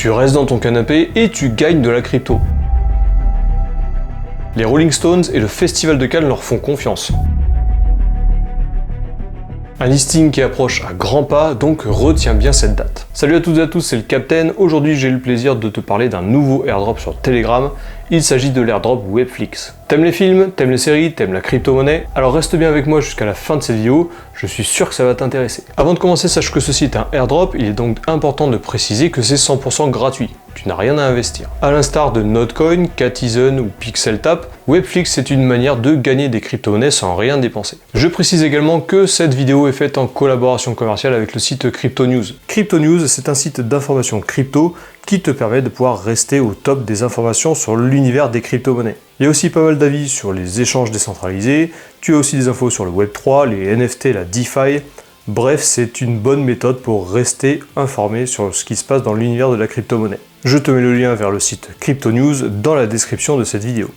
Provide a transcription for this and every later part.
Tu restes dans ton canapé et tu gagnes de la crypto. Les Rolling Stones et le Festival de Cannes leur font confiance. Un listing qui approche à grands pas, donc retiens bien cette date. Salut à toutes et à tous, c'est le Captain. Aujourd'hui, j'ai le plaisir de te parler d'un nouveau airdrop sur Telegram. Il s'agit de l'airdrop Webflix. T'aimes les films, t'aimes les séries, t'aimes la crypto-monnaie? Alors reste bien avec moi jusqu'à la fin de cette vidéo, je suis sûr que ça va t'intéresser. Avant de commencer, sache que ceci est un airdrop, il est donc important de préciser que c'est 100% gratuit. Tu n'as rien à investir. A l'instar de Notcoin, Catizen ou PixelTap, Webflix c'est une manière de gagner des crypto-monnaies sans rien dépenser. Je précise également que cette vidéo est faite en collaboration commerciale avec le site CryptoNews. CryptoNews, c'est un site d'information crypto qui te permet de pouvoir rester au top des informations sur l'univers des crypto-monnaies. Il y a aussi pas mal d'avis sur les échanges décentralisés, tu as aussi des infos sur le Web3, les NFT, la DeFi. Bref, c'est une bonne méthode pour rester informé sur ce qui se passe dans l'univers de la crypto-monnaie. Je te mets le lien vers le site CryptoNews dans la description de cette vidéo.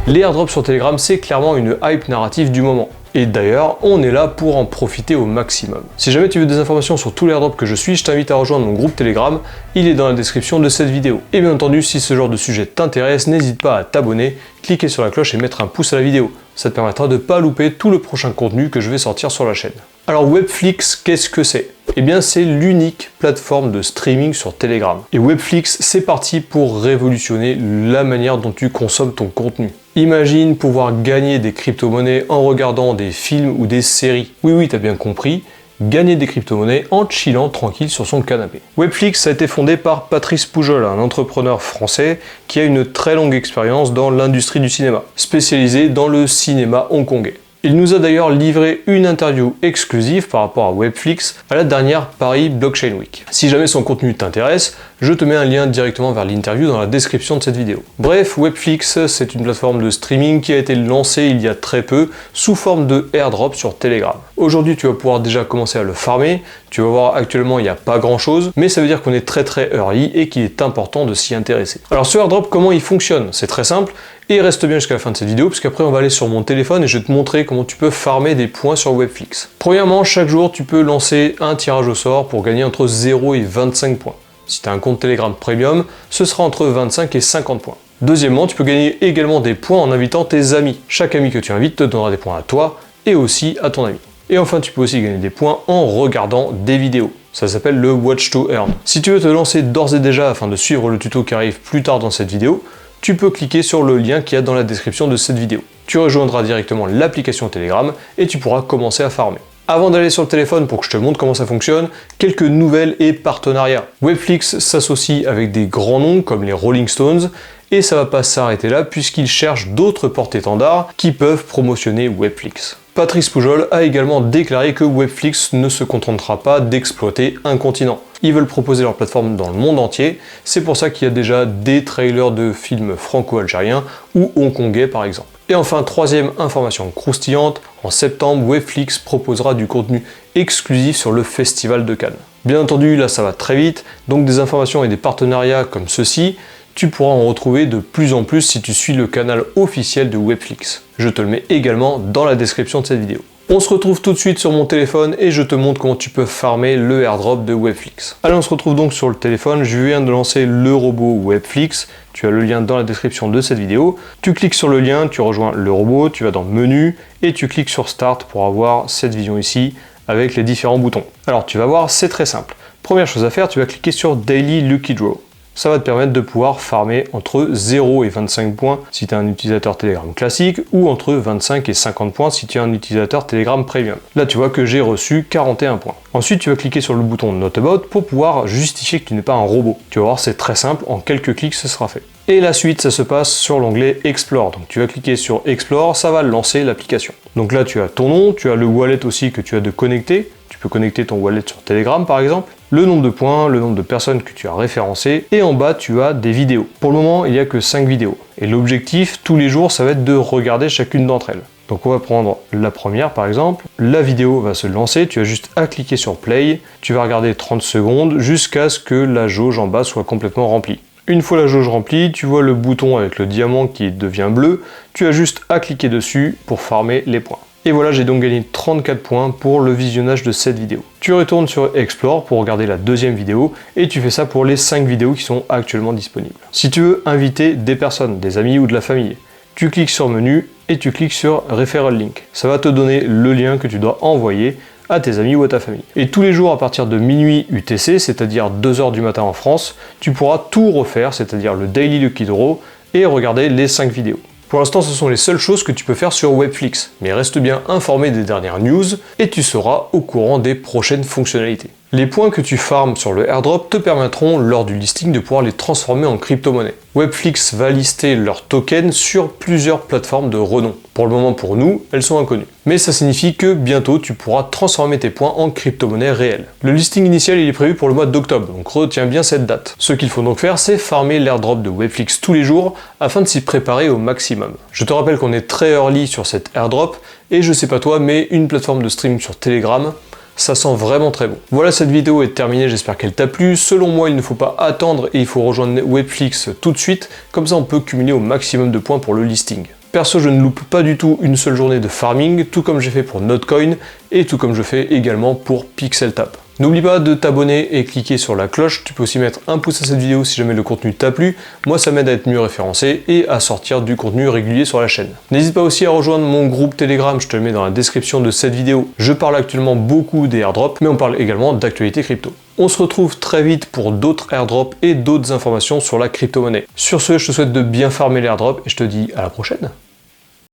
Les airdrops sur Telegram, c'est clairement une hype narrative du moment. Et d'ailleurs, on est là pour en profiter au maximum. Si jamais tu veux des informations sur tous les airdrops que je suis, je t'invite à rejoindre mon groupe Telegram, il est dans la description de cette vidéo. Et bien entendu, si ce genre de sujet t'intéresse, n'hésite pas à t'abonner, cliquer sur la cloche et mettre un pouce à la vidéo. Ça te permettra de ne pas louper tout le prochain contenu que je vais sortir sur la chaîne. Alors Webflix, qu'est-ce que c'est? Eh bien c'est l'unique plateforme de streaming sur Telegram. Et Webflix, c'est parti pour révolutionner la manière dont tu consommes ton contenu. Imagine pouvoir gagner des crypto-monnaies en regardant des films ou des séries. Oui, t'as bien compris, gagner des crypto-monnaies en chillant tranquille sur son canapé. Webflix a été fondé par Patrice Poujol, un entrepreneur français qui a une très longue expérience dans l'industrie du cinéma, spécialisé dans le cinéma hongkongais. Il nous a d'ailleurs livré une interview exclusive par rapport à Webflix à la dernière Paris Blockchain Week. Si jamais son contenu t'intéresse, je te mets un lien directement vers l'interview dans la description de cette vidéo. Bref, Webflix, c'est une plateforme de streaming qui a été lancée il y a très peu sous forme de airdrop sur Telegram. Aujourd'hui, tu vas pouvoir déjà commencer à le farmer. Tu vas voir, actuellement, il n'y a pas grand chose, mais ça veut dire qu'on est très early et qu'il est important de s'y intéresser. Alors ce airdrop, comment il fonctionne? C'est très simple. Et reste bien jusqu'à la fin de cette vidéo, parce qu'après on va aller sur mon téléphone et je vais te montrer comment tu peux farmer des points sur Webflix. Premièrement, chaque jour, tu peux lancer un tirage au sort pour gagner entre 0 et 25 points. Si tu as un compte Telegram Premium, ce sera entre 25 et 50 points. Deuxièmement, tu peux gagner également des points en invitant tes amis. Chaque ami que tu invites te donnera des points à toi et aussi à ton ami. Et enfin, tu peux aussi gagner des points en regardant des vidéos. Ça s'appelle le Watch to Earn. Si tu veux te lancer d'ores et déjà afin de suivre le tuto qui arrive plus tard dans cette vidéo, tu peux cliquer sur le lien qu'il y a dans la description de cette vidéo. Tu rejoindras directement l'application Telegram et tu pourras commencer à farmer. Avant d'aller sur le téléphone pour que je te montre comment ça fonctionne, quelques nouvelles et partenariats. Webflix s'associe avec des grands noms comme les Rolling Stones et ça va pas s'arrêter là puisqu'ils cherchent d'autres porte-étendards qui peuvent promotionner Webflix. Patrice Poujol a également déclaré que Webflix ne se contentera pas d'exploiter un continent. Ils veulent proposer leur plateforme dans le monde entier, c'est pour ça qu'il y a déjà des trailers de films franco-algériens ou hongkongais par exemple. Et enfin, troisième information croustillante, en septembre, Webflix proposera du contenu exclusif sur le Festival de Cannes. Bien entendu, là ça va très vite, donc des informations et des partenariats comme ceux-ci, tu pourras en retrouver de plus en plus si tu suis le canal officiel de Webflix. Je te le mets également dans la description de cette vidéo. On se retrouve tout de suite sur mon téléphone et je te montre comment tu peux farmer le airdrop de Webflix. Allez, on se retrouve donc sur le téléphone. Je viens de lancer le robot Webflix. Tu as le lien dans la description de cette vidéo. Tu cliques sur le lien, tu rejoins le robot, tu vas dans Menu et tu cliques sur Start pour avoir cette vision ici avec les différents boutons. Alors tu vas voir, c'est très simple. Première chose à faire, tu vas cliquer sur Daily Lucky Draw. Ça va te permettre de pouvoir farmer entre 0 et 25 points si tu es un utilisateur Telegram classique ou entre 25 et 50 points si tu es un utilisateur Telegram Premium. Là, tu vois que j'ai reçu 41 points. Ensuite, tu vas cliquer sur le bouton Not About pour pouvoir justifier que tu n'es pas un robot. Tu vas voir, c'est très simple, en quelques clics, ce sera fait. Et la suite, ça se passe sur l'onglet Explore. Donc tu vas cliquer sur Explore, ça va lancer l'application. Donc là, tu as ton nom, tu as le wallet aussi que tu as de connecter. Tu peux connecter ton wallet sur Telegram par exemple, le nombre de points, le nombre de personnes que tu as référencées, et en bas tu as des vidéos. Pour le moment, il n'y a que 5 vidéos. Et l'objectif, tous les jours, ça va être de regarder chacune d'entre elles. Donc on va prendre la première par exemple, la vidéo va se lancer, tu as juste à cliquer sur Play, tu vas regarder 30 secondes jusqu'à ce que la jauge en bas soit complètement remplie. Une fois la jauge remplie, tu vois le bouton avec le diamant qui devient bleu, tu as juste à cliquer dessus pour farmer les points. Et voilà, j'ai donc gagné 34 points pour le visionnage de cette vidéo. Tu retournes sur Explore pour regarder la deuxième vidéo et tu fais ça pour les 5 vidéos qui sont actuellement disponibles. Si tu veux inviter des personnes, des amis ou de la famille, tu cliques sur Menu et tu cliques sur Referral Link. Ça va te donner le lien que tu dois envoyer à tes amis ou à ta famille. Et tous les jours à partir de minuit UTC, c'est-à-dire 2h du matin en France, tu pourras tout refaire, c'est-à-dire le Daily Lucky Draw et regarder les 5 vidéos. Pour l'instant, ce sont les seules choses que tu peux faire sur Webflix, mais reste bien informé des dernières news et tu seras au courant des prochaines fonctionnalités. Les points que tu farmes sur le airdrop te permettront lors du listing de pouvoir les transformer en crypto-monnaie. Webflix va lister leurs tokens sur plusieurs plateformes de renom. Pour le moment, pour nous, elles sont inconnues. Mais ça signifie que bientôt tu pourras transformer tes points en crypto-monnaie réelle. Le listing initial il est prévu pour le mois d'octobre, donc retiens bien cette date. Ce qu'il faut donc faire, c'est farmer l'airdrop de Webflix tous les jours afin de s'y préparer au maximum. Je te rappelle qu'on est très early sur cet airdrop et je sais pas toi, mais une plateforme de stream sur Telegram, ça sent vraiment très bon. Voilà, cette vidéo est terminée, j'espère qu'elle t'a plu. Selon moi, il ne faut pas attendre et il faut rejoindre Webflix tout de suite, comme ça on peut cumuler au maximum de points pour le listing. Perso, je ne loupe pas du tout une seule journée de farming, tout comme j'ai fait pour Notcoin et tout comme je fais également pour PixelTap. N'oublie pas de t'abonner et cliquer sur la cloche, tu peux aussi mettre un pouce à cette vidéo si jamais le contenu t'a plu, moi ça m'aide à être mieux référencé et à sortir du contenu régulier sur la chaîne. N'hésite pas aussi à rejoindre mon groupe Telegram, je te le mets dans la description de cette vidéo. Je parle actuellement beaucoup des airdrops, mais on parle également d'actualité crypto. On se retrouve très vite pour d'autres airdrops et d'autres informations sur la crypto-monnaie. Sur ce, je te souhaite de bien farmer les airdrops et je te dis à la prochaine.